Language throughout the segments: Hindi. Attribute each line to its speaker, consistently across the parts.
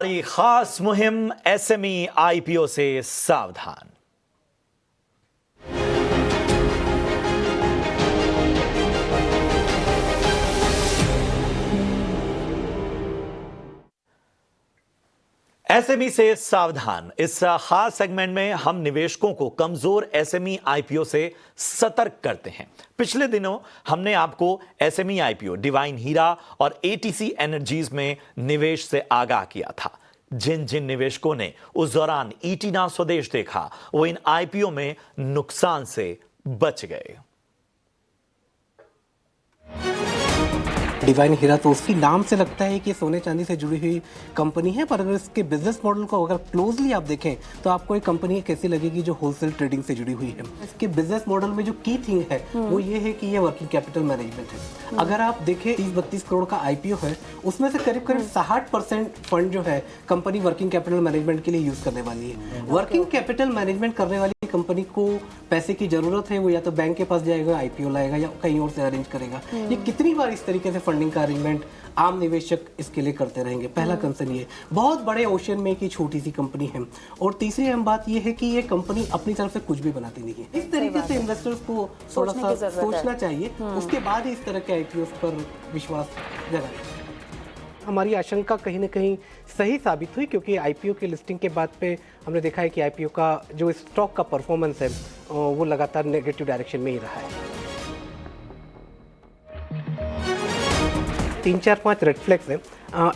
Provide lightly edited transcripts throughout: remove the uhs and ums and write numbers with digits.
Speaker 1: हमारी खास मुहिम एसएमई आईपीओ से सावधान। एसएमई से सावधान इस खास सेगमेंट में हम निवेशकों को कमजोर एसएमई आईपीओ से सतर्क करते हैं। पिछले दिनों हमने आपको एसएमई आईपीओ डिवाइन हीरा और एटीसी एनर्जीज में निवेश से आगाह किया था। जिन जिन निवेशकों ने उस दौरान ईटीना स्वदेश देखा वो इन आईपीओ में नुकसान से बच गए।
Speaker 2: डिवाइन हीरा तो उसकी नाम से लगता है कि सोने चांदी से जुड़ी हुई कंपनी है, पर अगर इसके बिजनेस मॉडल को अगर क्लोजली आप देखें तो आपको एक कंपनी कैसी लगेगी जो होलसेल ट्रेडिंग से जुड़ी हुई है। इसके बिजनेस मॉडल में जो की थिंग है वो ये है कि ये वर्किंग कैपिटल मैनेजमेंट है। अगर आप देखें 30-32 करोड़ का आईपीओ है, उसमें से करीब करीब 60% फंड जो है कंपनी वर्किंग कैपिटल मैनेजमेंट के लिए यूज करने वाली है। वर्किंग कैपिटल मैनेजमेंट करने वाली कंपनी को पैसे की जरूरत है, वो या तो बैंक के पास जाएगा, आईपीओ लाएगा या कहीं और से अरेंज करेगा। ये कितनी बार इस तरीके से फंडिंग का अरेंजमेंट आम निवेशक इसके लिए करते रहेंगे। पहला कंसर्न ये बहुत बड़े ओशन में एक छोटी सी कंपनी है। और तीसरी अहम बात ये है कि ये कंपनी अपनी तरफ से कुछ भी बनाती नहीं है। इस तरीके से इन्वेस्टर्स को थोड़ा सा सोचना चाहिए, उसके बाद ही इस तरह के आईपीओ पर विश्वास जगाना। हमारी आशंका कहीं ना कहीं सही साबित हुई, क्योंकि आईपीओ की लिस्टिंग के बाद पे हमने देखा है कि आईपीओ का जो स्टॉक का परफॉर्मेंस है वो लगातार नेगेटिव डायरेक्शन में ही रहा है। 3-4-5 रेड फ्लैग्स हैं।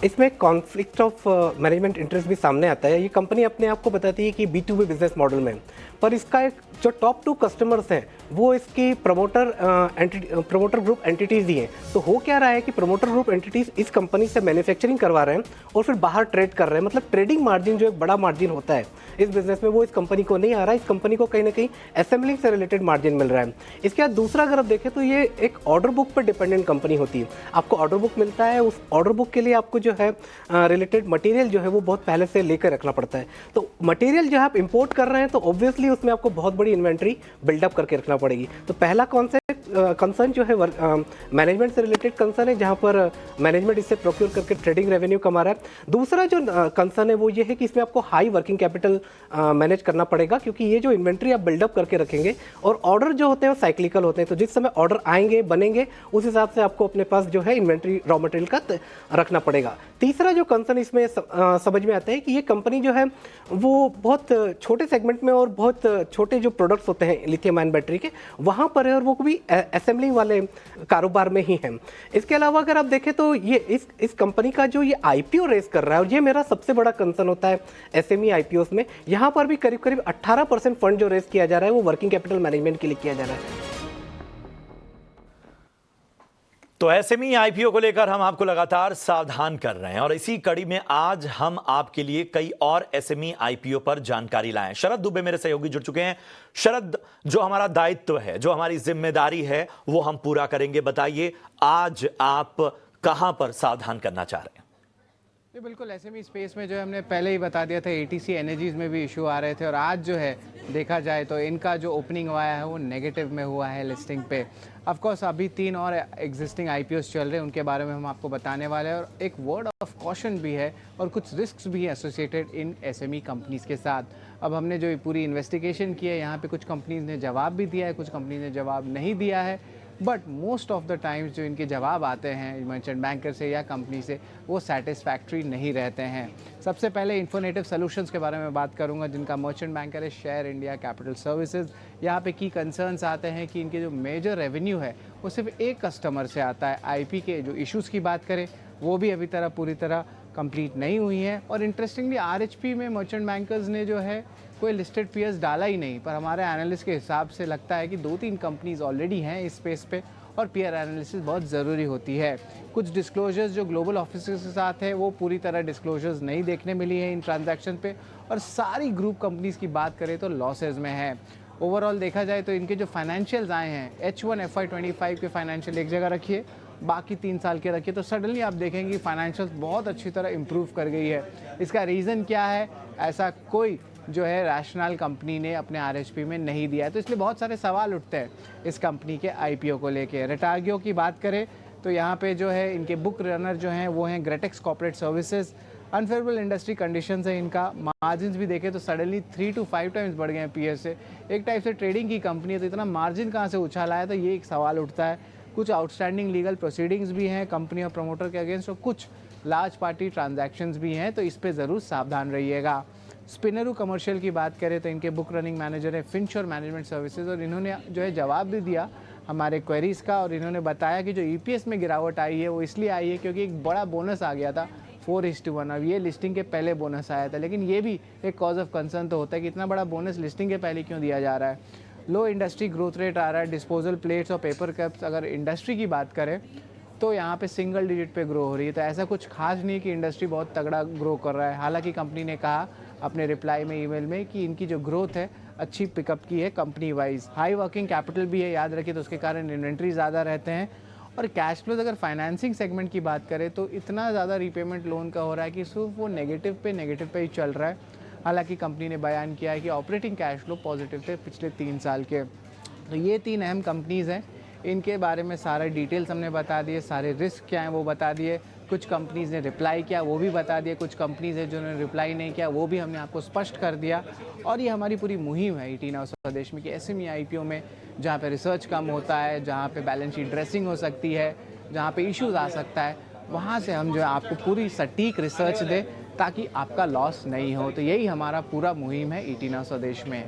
Speaker 2: इसमें कॉन्फ्लिक्ट ऑफ मैनेजमेंट इंटरेस्ट भी सामने आता है। ये कंपनी अपने आप को बताती है कि B2B बिजनेस मॉडल में, पर इसका एक जो टॉप 2 कस्टमर्स हैं वो इसकी प्रमोटर ग्रुप एंटिटीज़ ही हैं। तो हो क्या रहा है कि प्रमोटर ग्रुप एंटिटीज़ इस कंपनी से मैन्युफैक्चरिंग करवा रहे हैं और फिर बाहर ट्रेड कर रहे हैं। मतलब ट्रेडिंग मार्जिन जो एक बड़ा मार्जिन होता है इस बिजनेस में, वो इस कंपनी को नहीं आ रहा है। इस कंपनी को कहीं ना कहीं असेंबलिंग से रिलेटेड मार्जिन मिल रहा है। इसके बाद दूसरा अगर आप देखें तो ये एक ऑर्डर बुक पर डिपेंडेंट कंपनी होती है। आपको ऑर्डर बुक मिलता है, उस ऑर्डर बुक के लिए आपको जो है रिलेटेड मटेरियल जो है वो बहुत पहले से लेकर रखना पड़ता है। तो मटेरियल जो है आप इंपोर्ट कर रहे हैं तो ऑब्वियसली उसमें आपको बहुत बड़ी इन्वेंट्री बिल्डअप करके रखना पड़ेगी। तो पहला कंसर्न जो है मैनेजमेंट से रिलेटेड कंसर्न है, जहां पर मैनेजमेंट इससे प्रोक्योर करके ट्रेडिंग रेवेन्यू कमा रहा है। दूसरा जो कंसर्न है वो ये है कि इसमें आपको हाई वर्किंग कैपिटल मैनेज करना पड़ेगा, क्योंकि ये जो इन्वेंट्री आप बिल्डअप करके रखेंगे और ऑर्डर जो होते हैं वो साइक्लिकल होते हैं। तो जिस समय ऑर्डर आएंगे बनेंगे उस हिसाब से आपको अपने पास जो है इन्वेंट्री रॉ मटेरियल का रखना पड़ेगा। तीसरा जो कंसर्न इसमें समझ में आता है कि ये कंपनी जो है वो बहुत छोटे सेगमेंट में और बहुत छोटे जो प्रोडक्ट्स होते हैं लिथियम आयन बैटरी के, वहाँ पर है और वो भी असेंबलिंग वाले कारोबार में ही है। इसके अलावा अगर आप देखें तो ये इस कंपनी का जो ये आईपीओ रेस कर रहा है, और ये मेरा सबसे बड़ा कंसर्न होता है एसएमई आईपीओ में, यहाँ पर भी करीब करीब 18% फंड जो रेस किया जा रहा है वो वर्किंग कैपिटल मैनेजमेंट के लिए किया जा रहा है।
Speaker 1: तो एसएमई आईपीओ को लेकर हम आपको लगातार सावधान कर रहे हैं और इसी कड़ी में आज हम आपके लिए कई और एसएमई आईपीओ पर जानकारी लाएं। शरद दुबे मेरे सहयोगी जुड़ चुके हैं। शरद, जो हमारा दायित्व है, जो हमारी जिम्मेदारी है, वो हम पूरा करेंगे। बताइए आज आप कहां पर सावधान करना चाह रहे हैं?
Speaker 3: जी बिल्कुल, एसएमई स्पेस में जो हमने पहले ही बता दिया था, एटीसी एनर्जीज में भी इशू आ रहे थे और आज जो है देखा जाए तो इनका जो ओपनिंग हुआ है वो नेगेटिव में हुआ है लिस्टिंग पे। ऑफ कोर्स अभी 3 और एग्जिस्टिंग आईपीओस चल रहे हैं, उनके बारे में हम आपको बताने वाले हैं और एक वर्ड ऑफ कॉशन भी है और कुछ रिस्क्स भी हैं एसोसिएटेड इन एसएमई कंपनीज के साथ। अब हमने जो पूरी इन्वेस्टिगेशन की है, यहाँ पे कुछ कंपनीज ने जवाब भी दिया है, कुछ कंपनीज ने जवाब नहीं दिया है, but most of the times जो इनके जवाब आते हैं मर्चेंट बैंकर से या कंपनी से वो सेटिस्फैक्ट्री नहीं रहते हैं। सबसे पहले इन्फोनेटिव सॉल्यूशंस के बारे में बात करूंगा, जिनका मर्चेंट बैंकर है शेयर इंडिया कैपिटल सर्विसेज। यहाँ पे की कंसर्न्स आते हैं कि इनके जो मेजर रेवेन्यू है वो सिर्फ एक कस्टमर से आता है। आईपी के जो इश्यूज़ की बात करें वो भी अभी पूरी तरह कंप्लीट नहीं हुई हैं। और इंटरेस्टिंगली आरएचपी में मर्चेंट बैंकर्स ने जो है कोई लिस्टेड पीयर्स डाला ही नहीं, पर हमारे एनालिस्ट के हिसाब से लगता है कि 2-3 कंपनीज ऑलरेडी हैं इस स्पेस पे और पीयर एनालिसिस बहुत ज़रूरी होती है। कुछ डिस्क्लोजर्स जो ग्लोबल ऑफिसर्स के साथ है वो पूरी तरह डिस्क्लोजर्स नहीं देखने मिली है इन ट्रांजैक्शन पे, और सारी ग्रुप कंपनीज़ की बात करें तो लॉसेज में है। ओवरऑल देखा जाए तो इनके जो फाइनेंशियल्स आए हैं H1 FY25 के फाइनेंशियल एक जगह रखिए, बाकी 3 साल के रखिए, तो सडनली आप देखेंगे फाइनेंशियल्स बहुत अच्छी तरह इम्प्रूव कर गई है। इसका रीज़न क्या है? ऐसा कोई जो है रैशनल कंपनी ने अपने आरएचपी में नहीं दिया है, तो इसलिए बहुत सारे सवाल उठते हैं इस कंपनी के आईपीओ को लेके। रेटार्गियो की बात करें तो यहाँ पे जो है इनके बुक रनर जो हैं वो हैं Greatex corporate services, unfavourable industry conditions है इनका। मार्जिन्स भी देखें तो सडनली 3 to 5 टाइम्स बढ़ गए हैं पीएस से। एक टाइप से ट्रेडिंग की कंपनी है तो इतना मार्जिन कहाँ से उछाल आया, तो ये एक सवाल उठता है। कुछ आउटस्टैंडिंग लीगल प्रोसीडिंग्स भी हैं कंपनी और प्रमोटर के अगेंस्ट, और कुछ लार्ज पार्टी ट्रांजैक्शंस भी हैं, तो इस पे ज़रूर सावधान रहिएगा। स्पिनरू कमर्शियल की बात करें तो इनके बुक रनिंग मैनेजर है फिंचर मैनेजमेंट सर्विसेज, और इन्होंने जो है जवाब भी दिया हमारे क्वेरीज़ का, और इन्होंने बताया कि जो ईपीएस में गिरावट आई है वो इसलिए आई है क्योंकि एक बड़ा बोनस आ गया था 4:1। अब ये लिस्टिंग के पहले बोनस आया था, लेकिन ये भी एक कॉज ऑफ कंसर्न तो होता है कि इतना बड़ा बोनस लिस्टिंग के पहले क्यों दिया जा रहा है। लो इंडस्ट्री ग्रोथ रेट आ रहा है। डिस्पोजल प्लेट्स और पेपर कप्स अगर इंडस्ट्री की बात करें तो यहाँ पे सिंगल डिजिट पे ग्रो हो रही है, तो ऐसा कुछ खास नहीं कि इंडस्ट्री बहुत तगड़ा ग्रो कर रहा है। हालांकि कंपनी ने कहा अपने रिप्लाई में, ईमेल में, कि इनकी जो ग्रोथ है अच्छी पिकअप की है company wise. High working capital भी है, याद रखिए, तो उसके कारण इन्वेंट्री ज़्यादा रहते हैं। और कैश फ्लोज अगर फाइनेंसिंग सेगमेंट की बात करें तो इतना ज़्यादा रीपेमेंट लोन का हो रहा है कि सिर्फ वो नेगेटिव पे ही चल रहा है। हालांकि कंपनी ने बयान किया है कि ऑपरेटिंग कैश फ्लो पॉजिटिव थे पिछले 3 साल के। तो ये 3 अहम कंपनीज़ हैं, इनके बारे में सारे डिटेल्स हमने बता दिए, सारे रिस्क क्या हैं वो बता दिए। कुछ कंपनीज़ ने रिप्लाई किया वो भी बता दिए, कुछ कंपनीज़ हैं जिन्होंने रिप्लाई नहीं किया वो भी हमने आपको स्पष्ट कर दिया। और ये हमारी पूरी मुहिम है ईटी नाउ स्वदेश में कि एसएमई आईपीओ में जहाँ पे रिसर्च कम होता है, जहाँ पे बैलेंस शीट ड्रेसिंग हो सकती है, जहाँ पे इश्यूज आ सकता है, वहाँ से हम जो है आपको पूरी सटीक रिसर्च दें ताकि आपका लॉस नहीं हो। तो यही हमारा पूरा मुहिम है ईटी नाउ स्वदेश में।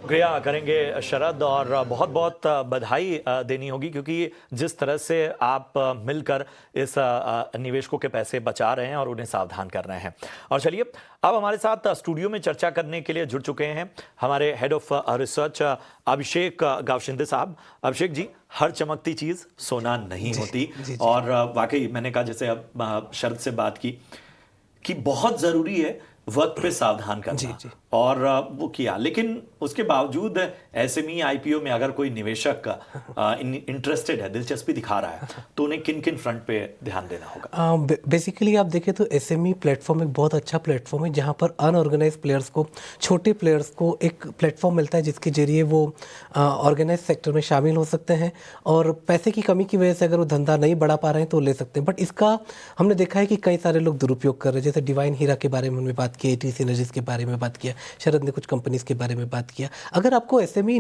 Speaker 1: शुक्रिया करेंगे शरद, और बहुत बहुत बधाई देनी होगी क्योंकि जिस तरह से आप मिलकर इस निवेशकों के पैसे बचा रहे हैं और उन्हें सावधान कर रहे हैं। और चलिए अब हमारे साथ स्टूडियो में चर्चा करने के लिए जुड़ चुके हैं हमारे हेड ऑफ रिसर्च अभिषेक गावशिंदे साहब। अभिषेक जी, हर चमकती चीज़ सोना नहीं होती, और वाकई मैंने कहा, जैसे अब शरद से बात की कि बहुत ज़रूरी है वक्त पे सावधान करना, और वो किया। लेकिन उसके बावजूद एसएमई आईपीओ में अगर कोई निवेशक इंटरेस्टेड है, दिलचस्पी दिखा रहा है, तो उन्हें किन किन फ्रंट पे ध्यान देना होगा?
Speaker 2: बेसिकली आप देखें तो एसएमई प्लेटफॉर्म एक बहुत अच्छा प्लेटफॉर्म है जहां पर अनऑर्गेनाइज प्लेयर्स को, छोटे प्लेयर्स को एक प्लेटफॉर्म मिलता है जिसके जरिए वो ऑर्गेनाइज सेक्टर में शामिल हो सकते हैं, और पैसे की कमी की वजह से अगर वो धंधा नहीं बढ़ा पा रहे हैं तो ले सकते हैं। बट इसका हमने देखा है कि कई सारे लोग दुरुपयोग कर रहे हैं। जैसे डिवाइन हीरा के बारे में हमने बात की, एटीसी एनर्जीज के बारे में बात किया, शरद ने कुछ कंपनीज के बारे में बात किया। अगर आपको एसएमई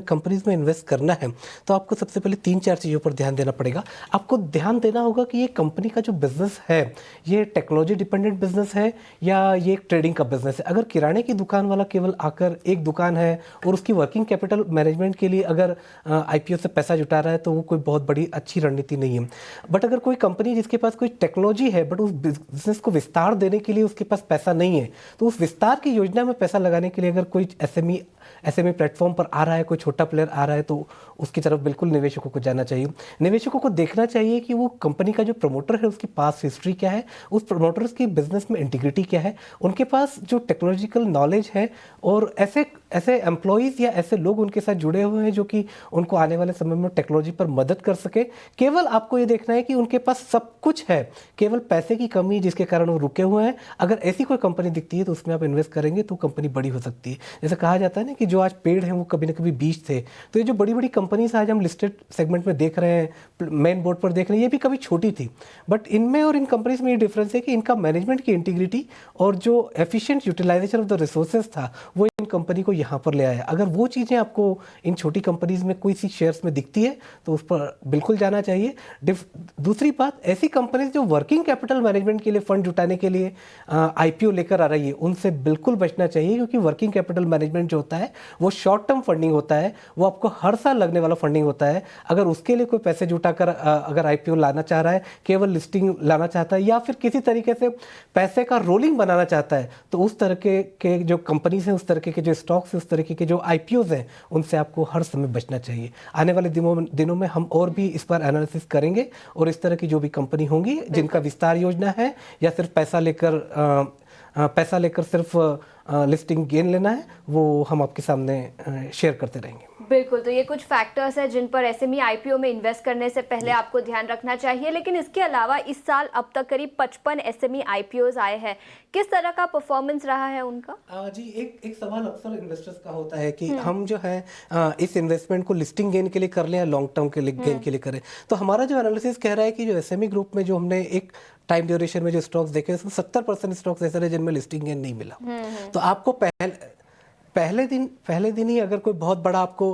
Speaker 2: कंपनीज में इन्वेस्ट करना है तो आपको सबसे पहले 3-4 चीज़ों पर ध्यान देना पड़ेगा। आपको ध्यान देना होगा कि ये कंपनी का जो बिजनेस है ये टेक्नोलॉजी डिपेंडेंट बिजनेस है या ये एक ट्रेडिंग का बिजनेस है। अगर किराने की दुकान वाला केवल आकर, एक दुकान है और उसकी वर्किंग कैपिटल मैनेजमेंट के लिए अगर आईपीओ से पैसा जुटा रहा है तो वो कोई बहुत बड़ी अच्छी रणनीति नहीं है। बट अगर कोई कंपनी जिसके पास कोई टेक्नोलॉजी है बट उस बिजनेस को विस्तार देने के लिए उसके पास पैसा नहीं है, तो उस विस्तार की योजना में पैसा लगाने के लिए अगर कोई एसएमई प्लेटफॉर्म पर आ रहा है, कोई छोटा प्लेयर आ रहा है, तो उसकी तरफ बिल्कुल निवेशकों को जाना चाहिए। निवेशकों को देखना चाहिए कि वो कंपनी का जो प्रमोटर है उसकी पास्ट हिस्ट्री क्या है, उस प्रमोटर्स की बिजनेस में इंटीग्रिटी क्या है, उनके पास जो टेक्नोलॉजिकल नॉलेज है, और ऐसे एम्प्लॉयज़ या ऐसे लोग उनके साथ जुड़े हुए हैं जो कि उनको आने वाले समय में टेक्नोलॉजी पर मदद कर सके। केवल आपको ये देखना है कि उनके पास सब कुछ है, केवल पैसे की कमी जिसके कारण वो रुके हुए हैं। अगर ऐसी कोई कंपनी दिखती है तो उसमें आप इन्वेस्ट करेंगे तो कंपनी बड़ी हो सकती है। जैसे कहा जाता है ना कि जो आज पेड़ हैं वो कभी ना कभी बीज थे, तो ये जो बड़ी बड़ी कंपनीज आज हम लिस्टेड सेगमेंट में देख रहे हैं, मेन बोर्ड पर देख रहे हैं, ये भी कभी छोटी थी। बट इनमें और इन कंपनीज में ये डिफरेंस है कि इनका मैनेजमेंट की इंटीग्रिटी और जो efficient utilization of the resources था वो इन कंपनी को यहाँ पर ले आया। अगर वो चीज़ें आपको इन छोटी कंपनीज में कोई सी शेयर्स में दिखती है तो उस पर बिल्कुल जाना चाहिए। दूसरी बात, ऐसी कंपनीज जो वर्किंग कैपिटल मैनेजमेंट के लिए फंड जुटाने के लिए आईपीओ लेकर आ रही है उनसे बिल्कुल बचना चाहिए, क्योंकि वर्किंग कैपिटल मैनेजमेंट जो होता है वो शॉर्ट टर्म फंडिंग होता है, वो आपको हर साल लगने वाला फंडिंग होता है। अगर उसके लिए कोई पैसे जुटाकर अगर आईपीओ लाना चाह रहा है, केवल लिस्टिंग लाना चाहता है या फिर किसी तरीके से पैसे का रोलिंग बनाना चाहता है, तो उस तरह के जो कंपनीज हैं, उस तरह के जो स्टॉक्स हैं, उस तरीके के जो आईपीओज हैं, उनसे आपको हर समय बचना चाहिए। आने वाले दिनों में हम और भी इस पर एनालिसिस करेंगे और इस तरह की जो भी कंपनी होंगी जिनका विस्तार योजना है या सिर्फ पैसा लेकर सिर्फ लिस्टिंग गेन लेना है, वो हम आपके सामने शेयर करते रहेंगे।
Speaker 4: बिल्कुल, तो ये कुछ फैक्टर्स हैं जिन पर एसएमई आईपीओ में इन्वेस्ट करने से पहले आपको ध्यान रखना चाहिए। लेकिन इसके अलावा इस साल अब तक करीब 55 एसएमई आईपीओज आए हैं। किस तरह का परफॉर्मेंस रहा है उनका?
Speaker 2: जी, एक सवाल अक्सर इन्वेस्टर्स का होता है कि हम जो है इस इन्वेस्टमेंट को लिस्टिंग गेन के लिए कर लें या लॉन्ग टर्म के लिए गेन के लिए करें। तो हमारा जो एनालिसिस कह रहा है कि जो एसएमई ग्रुप में जो हमने एक टाइम ड्यूरेशन में जो स्टॉक्स देखे उसमें 70% स्टॉक्स ऐसे रहे जिनमें लिस्टिंग गेन नहीं मिला। तो आपको पहले दिन ही अगर कोई बहुत बड़ा आपको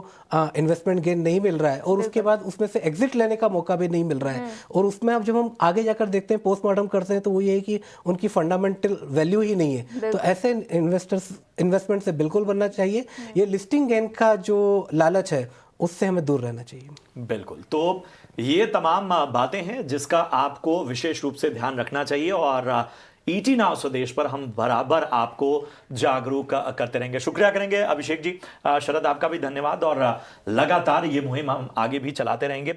Speaker 2: इन्वेस्टमेंट गेन नहीं मिल रहा है और उसके बाद उसमें से एग्जिट लेने का मौका भी नहीं मिल रहा है, और उसमें अब जब हम आगे जाकर देखते हैं पोस्टमार्टम करते हैं तो वो ये है कि उनकी फंडामेंटल वैल्यू ही नहीं है, तो ऐसे इन्वेस्टमेंट से बिल्कुल बनना चाहिए। ये लिस्टिंग गेन का जो लालच है उससे हमें दूर रहना चाहिए।
Speaker 1: बिल्कुल, तो ये तमाम बातें हैं जिसका आपको विशेष रूप से ध्यान रखना चाहिए, और ईटी नाउ स्वदेश पर हम बराबर आपको जागरूक करते रहेंगे। शुक्रिया करेंगे अभिषेक जी। शरद, आपका भी धन्यवाद, और लगातार ये मुहिम हम आगे भी चलाते रहेंगे।